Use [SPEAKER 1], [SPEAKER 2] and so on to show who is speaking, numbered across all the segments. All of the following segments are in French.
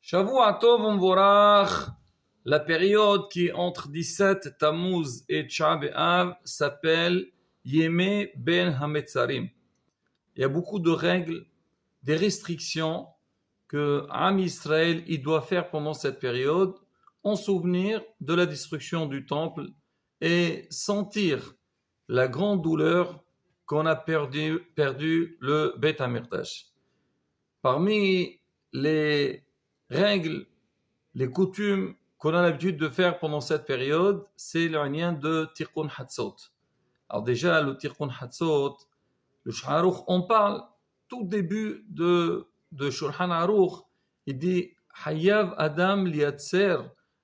[SPEAKER 1] Shavua Tov Umvorach, la période qui est entre 17 Tammuz et Tisha B'Av s'appelle Yemei Ben Hametzarim. Il y a beaucoup de règles, des restrictions que Am Israël il doit faire pendant cette période en souvenir de la destruction du temple et sentir la grande douleur qu'on a perdu le Beth Amikdash. Parmi les règles, les coutumes qu'on a l'habitude de faire pendant cette période, c'est le lien de Tikkun Hatzot. Alors déjà, le Tikkun Hatzot, le Shulchan Aruch, on parle tout début de Shulchan Aruch, il dit Hayav Adam liatser,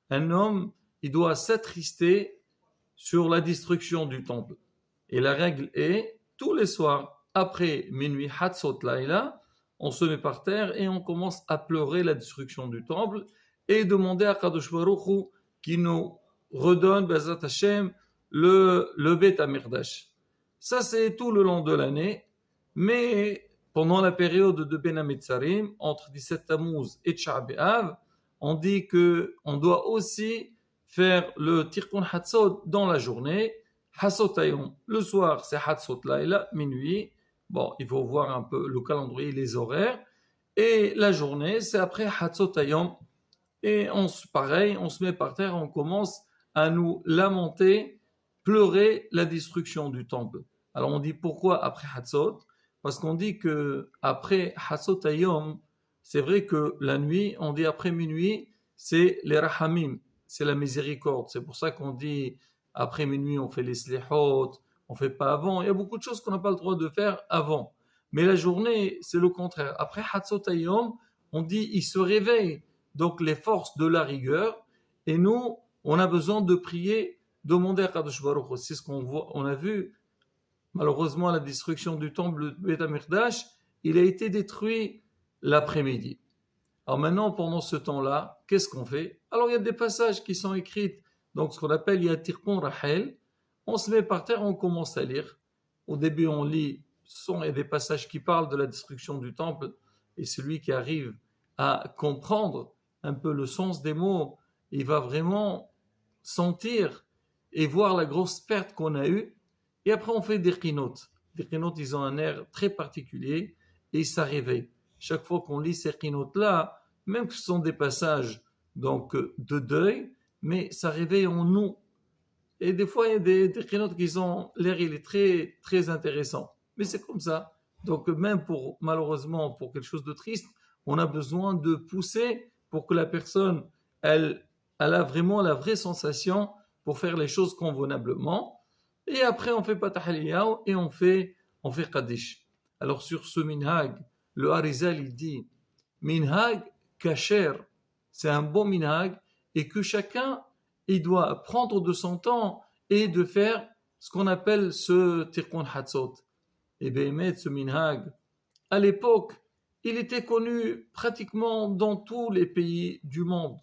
[SPEAKER 1] un homme, il doit s'attrister sur la destruction du temple. Et la règle est, tous les soirs, après minuit Hatzot Laïla, on se met par terre et on commence à pleurer la destruction du temple et demander à Kadosh Baruch Hu qui nous redonne Bezat Hashem le Beth Amikdash. Ça c'est tout le long de l'année, mais pendant la période de Ben Hametzarim, entre 17 Tammuz et Tisha B'Av, on dit que on doit aussi faire le Tikkun Hatzot dans la journée, Hatzot Hayom. Le soir c'est Hatzot Laïla, minuit. Bon, il faut voir un peu le calendrier, les horaires. Et la journée, c'est après Hatzot Hayom. Et pareil, on se met par terre, on commence à nous lamenter, pleurer la destruction du temple. Alors on dit pourquoi après Hatzot? Parce qu'on dit que après Hatzot Hayom, c'est vrai que la nuit, on dit après minuit, c'est les Rahamim, c'est la miséricorde. C'est pour ça qu'on dit après minuit, on fait les Slihot, on ne fait pas avant. Il y a beaucoup de choses qu'on n'a pas le droit de faire avant. Mais la journée, c'est le contraire. Après Hatzot Hayom, on dit il se réveille. Donc les forces de la rigueur. Et nous, on a besoin de prier, demander à Kadosh Baruch Hu. C'est ce qu'on voit. On a vu, malheureusement, la destruction du temple de Beth Amikdash, il a été détruit l'après-midi. Alors maintenant, pendant ce temps-là, qu'est-ce qu'on fait? Alors il y a des passages qui sont écrits, donc ce qu'on appelle Yatirkon Rahel. On se met par terre, on commence à lire. Au début, on lit, il y a des passages qui parlent de la destruction du temple, et celui qui arrive à comprendre un peu le sens des mots, il va vraiment sentir et voir la grosse perte qu'on a eue. Et après, on fait des qinot. Les qinot, ils ont un air très particulier, et ça réveille. Chaque fois qu'on lit ces qinot-là, même que ce sont des passages donc, de deuil, mais ça réveille en nous. Et des fois, il y a des qinot qui ont l'air, il est très, très intéressant. Mais c'est comme ça. Donc, même malheureusement, pour quelque chose de triste, on a besoin de pousser pour que la personne, elle a vraiment la vraie sensation pour faire les choses convenablement. Et après, on fait Patahaliyahu et on fait Kaddish. Alors, sur ce minhag, le Harizal, il dit minhag kasher, c'est un bon minhag et que chacun il doit prendre de son temps et de faire ce qu'on appelle ce Tikkun Hatzot. Et bien, ce minhag, à l'époque, il était connu pratiquement dans tous les pays du monde,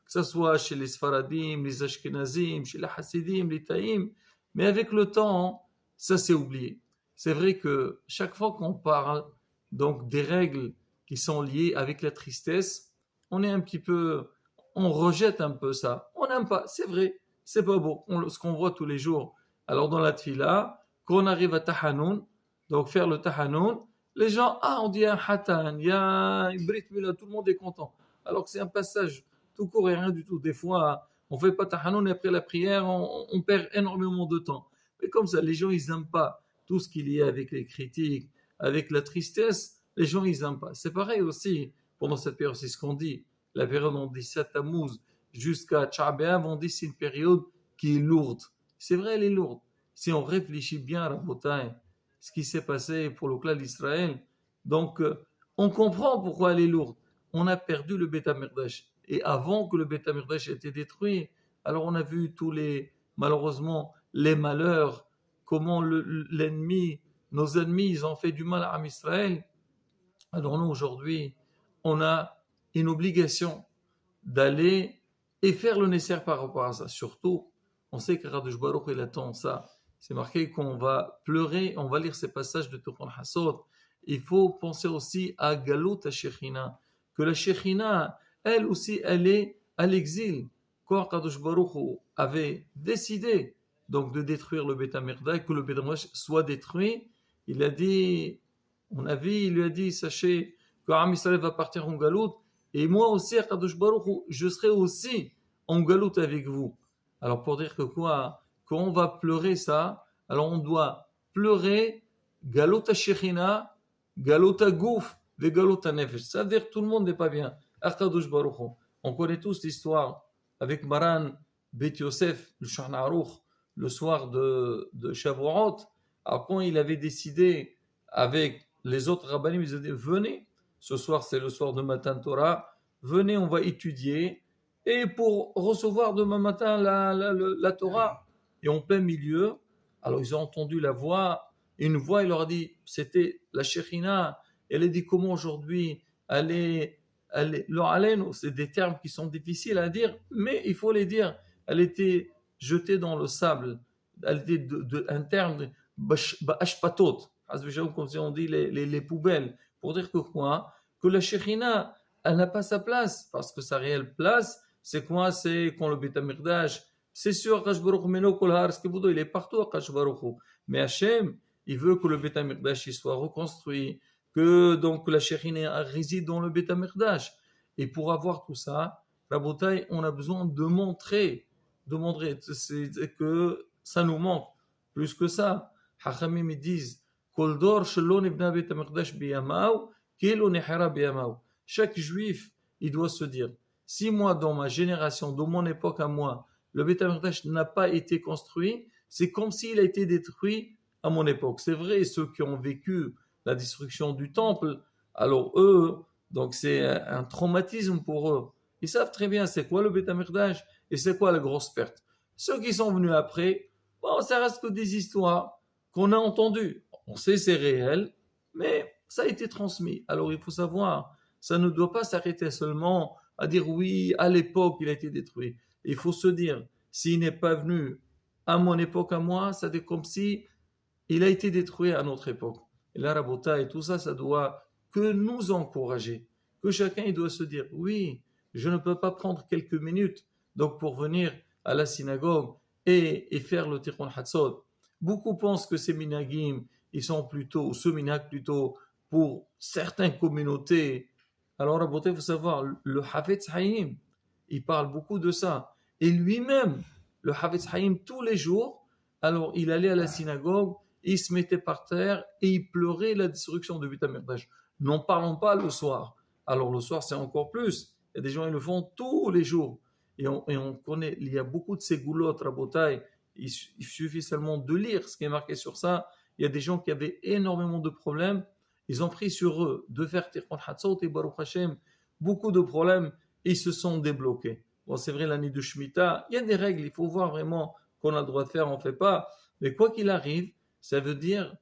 [SPEAKER 1] que ce soit chez les Sfaradim, les Ashkenazim, chez les Hasidim, les Taïm, mais avec le temps, ça s'est oublié. C'est vrai que chaque fois qu'on parle donc des règles qui sont liées avec la tristesse, on rejette un peu ça. On n'aime pas, c'est vrai, c'est pas beau, ce qu'on voit tous les jours. Alors dans la tfila, quand on arrive à Tahanoun, donc faire le Tahanoun, les gens, on dit un Hatan, il y a un Brit Mila, tout le monde est content. Alors que c'est un passage tout court et rien du tout. Des fois, on fait pas Tahanoun et après la prière, on perd énormément de temps. Mais comme ça, les gens, ils n'aiment pas tout ce qu'il y a avec les critiques, avec la tristesse, les gens, ils n'aiment pas. C'est pareil aussi, pendant cette période, c'est ce qu'on dit. La période, on dit 7 Tammuz jusqu'à Tisha B'Av, on dit c'est une période qui est lourde. C'est vrai, elle est lourde. Si on réfléchit bien à la bataille, ce qui s'est passé pour le clan d'Israël, donc on comprend pourquoi elle est lourde. On a perdu le Beth Amikdash. Et avant que le Beth Amikdash ait été détruit, alors on a vu malheureusement, les malheurs, comment l'ennemi, nos ennemis, ils ont fait du mal à Israël. Alors nous, aujourd'hui, on a une obligation d'aller et faire le nécessaire par rapport à ça. Surtout, on sait que Kadosh Baruch il attend ça. C'est marqué qu'on va pleurer, on va lire ces passages de Tikkun Hatzot. Il faut penser aussi à Galut HaShekhinah, que la Shekhinah, elle aussi, elle est à l'exil. Quand Kadosh Baruch Hu avait décidé donc de détruire le Beth Amikdash, que le Beth Amikdash soit détruit, il a dit, il lui a dit, sachez que Am Israël va partir en galoute, et moi aussi, Kadosh Baruch Hu, je serai aussi en galoute avec vous. Alors pour dire que quoi, quand on va pleurer ça, alors on doit pleurer galoute Shechina, galoute Gouf, et galoute Nefesh. Ça veut dire que tout le monde n'est pas bien. Akadosh Baruch Hu. On connaît tous l'histoire avec Maran Bet Yosef, le Shulchan Aruch, le soir de Shavuot. Alors quand il avait décidé avec les autres rabbinim, ils ont dit venez, ce soir c'est le soir de Matan Torah, venez, on va étudier. Et pour recevoir demain matin la Torah, et en plein milieu, alors ils ont entendu la voix, et une voix, il leur a dit, c'était la Shekhinah, elle a dit comment aujourd'hui, c'est des termes qui sont difficiles à dire, mais il faut les dire, elle était jetée dans le sable, elle était un terme, ashpatot, comme si on dit les poubelles, pour dire que quoi, que la Shekhinah, elle n'a pas sa place, parce que sa réelle place, c'est quoi? C'est quand le Beth Amikdash, c'est sûr, Akash Baruch Hu Meno Kol Har Skibudo, il est partout, Akash Baruch Hu. Mais Hachem, il veut que le Beth Amikdash soit reconstruit, que donc la Shekhinah réside dans le Beth Amikdash. Et pour avoir tout ça, Rabotai, on a besoin de montrer que ça nous manque. Plus que ça, Hachamim disent, Kol Dor Shelo Nibna Beth Amikdash Biyamaw, Kelo Nehara Biyamaw. Chaque juif, il doit se dire, si moi, dans ma génération, dans mon époque à moi, le Beth Amikdash n'a pas été construit, c'est comme s'il a été détruit à mon époque. C'est vrai, ceux qui ont vécu la destruction du temple, alors eux, donc c'est un traumatisme pour eux. Ils savent très bien c'est quoi le Beth Amikdash et c'est quoi la grosse perte. Ceux qui sont venus après, bon, ça reste que des histoires qu'on a entendues. On sait c'est réel, mais ça a été transmis. Alors il faut savoir, ça ne doit pas s'arrêter seulement à dire oui, à l'époque, il a été détruit. Il faut se dire, s'il n'est pas venu à mon époque, à moi, c'est comme si il a été détruit à notre époque. Et la rabota et tout ça, ça doit que nous encourager. Que chacun, il doit se dire, oui, je ne peux pas prendre quelques minutes donc pour venir à la synagogue et faire le Tikkun Hatzot. Beaucoup pensent que ces minagim, ils sont plutôt, ou ce minag plutôt, pour certaines communautés. Alors, il faut savoir, le Hafetz Haïm, il parle beaucoup de ça. Et lui-même, le Hafetz Haïm, tous les jours, alors il allait à la synagogue, il se mettait par terre et il pleurait la destruction de Beth Amikdash. N'en parlons pas le soir. Alors le soir, c'est encore plus. Il y a des gens qui le font tous les jours. Et on connaît, il y a beaucoup de ces goulottes, rabotailles. Il suffit seulement de lire ce qui est marqué sur ça. Il y a des gens qui avaient énormément de problèmes. Ils ont pris sur eux de faire Tikkun Hatzot et Baruch Hashem, beaucoup de problèmes, et ils se sont débloqués. Bon, c'est vrai, l'année de Shemitah, il y a des règles, il faut voir vraiment qu'on a le droit de faire, on ne fait pas. Mais quoi qu'il arrive, ça veut dire,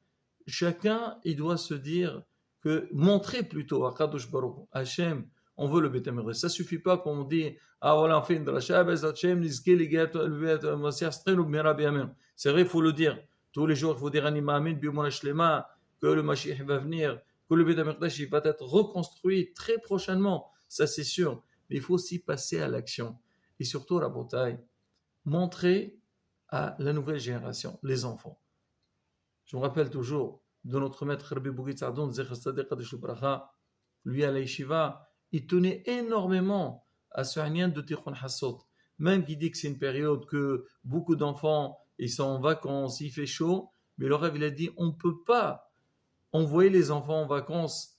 [SPEAKER 1] chacun, il doit se dire que, montrer plutôt à Kadosh Baruch Hashem, on veut le Beth Amikdash. Ça ne suffit pas qu'on dit, ah voilà, on fait une dracha, Hashem, c'est vrai, il faut le dire. Tous les jours, il faut dire, Anima Amin, Bimona Shlema, que le Mashiach va venir, que le Beth Amikdash va être reconstruit très prochainement, ça c'est sûr. Mais il faut aussi passer à l'action. Et surtout, la bataille, montrer à la nouvelle génération, les enfants. Je me rappelle toujours de notre maître Rabbi Bougit Sardoun, lui à la yeshiva, il tenait énormément à ce hanyan de Tikkun Hatzot. Même qu'il dit que c'est une période que beaucoup d'enfants, ils sont en vacances, il fait chaud, mais le Rav, il a dit, on ne peut pas envoyer les enfants en vacances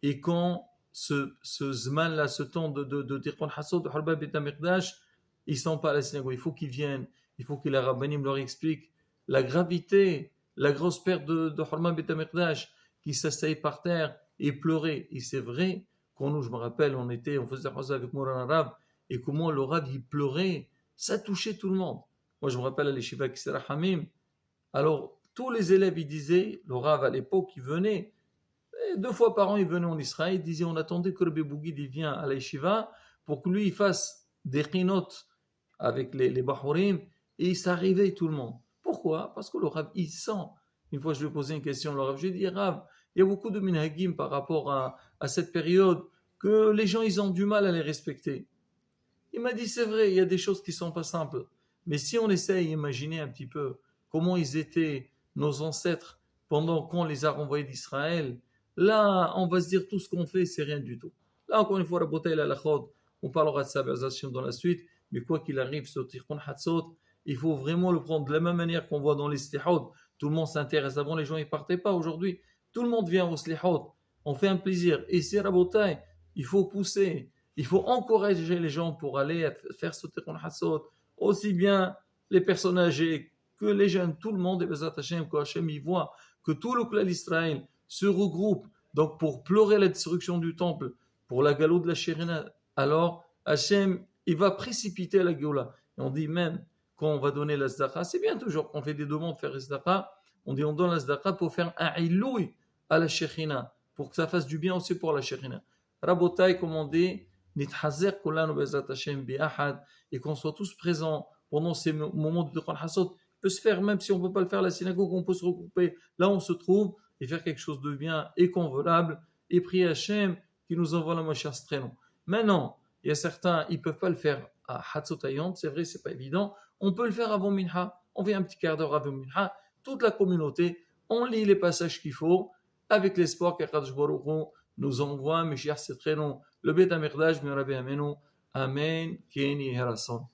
[SPEAKER 1] et quand ce zman-là, ce temps de Tikkun Hatzot, de Harba Beth Amikdash, ils ne sont pas à la synagogue. Il faut qu'ils viennent, il faut que les rabbanim leur expliquent la gravité, la grosse perte de Harba Beth Amikdash, qui s'asseyent par terre et pleuraient. Et c'est vrai, quand nous, je me rappelle, on faisait la avec Moran Arabe, et comment le Rav, il pleurait, ça touchait tout le monde. Moi, je me rappelle à l'Yeshiva Kisera Hamim, alors tous les élèves, ils disaient, le Rav à l'époque, il venait, 2 fois par an, il venait en Israël, il disait, on attendait que Rabbi Bougid il vient à la yeshiva pour que lui, il fasse des chinot avec les Bahurim, et ça réveille tout le monde. Pourquoi? Parce que le Rav, il sent. Une fois, je lui ai posé une question, le Rav, je lui ai dit, Rav, il y a beaucoup de minhagim par rapport à cette période, que les gens ils ont du mal à les respecter. Il m'a dit c'est vrai, il y a des choses qui sont pas simples, mais si on essaye d'imaginer un petit peu comment ils étaient nos ancêtres pendant qu'on les a renvoyés d'Israël, là on va se dire tout ce qu'on fait c'est rien du tout. Là encore une fois, Rabotai la Lachod, on parlera de ça dans la suite, mais quoi qu'il arrive, ce Tikkun Hatzot, il faut vraiment le prendre de la même manière qu'on voit dans les slihot. Tout le monde s'intéresse. Avant, les gens ne partaient pas. Aujourd'hui, tout le monde vient au slihot. On fait un plaisir. Et c'est Rabotai, il faut pousser, il faut encourager les gens pour aller faire ce Tikkun Hatzot. Aussi bien les personnes âgées que les jeunes, tout le monde, et Bezat Hashem, que Hashem y voit que tout le clan d'Israël se regroupe donc pour pleurer la destruction du temple, pour la galoute de la Shérina. Alors, Hashem, il va précipiter la Géoula. Et on dit même, quand on va donner la Zdaka, c'est bien toujours qu'on fait des demandes de faire la Zdaka, on dit on donne la Zdaka pour faire un ilouï à la Shérina, pour que ça fasse du bien aussi pour la Shérina. Rabotai, comme on dit, nithazer kulanu bezat Hashem bi'ahad, et qu'on soit tous présents pendant ces moments de Tikkun Hatzot. Peut se faire, même si on ne peut pas le faire à la synagogue, on peut se regrouper là où on se trouve et faire quelque chose de bien et convenable et prier Hashem qui nous envoie la Mashiach Strelon. Maintenant, il y a certains, ils ne peuvent pas le faire à Hatzotayom, c'est vrai, c'est pas évident. On peut le faire avant Minha, on fait un petit quart d'heure avant Minha, toute la communauté, on lit les passages qu'il faut, avec l'espoir qu'Akadosh Baruch Hu nous envoie Mashiach Strelon, le Beth Amikdash, Rabbi Amenu, Amen, Keni Herason.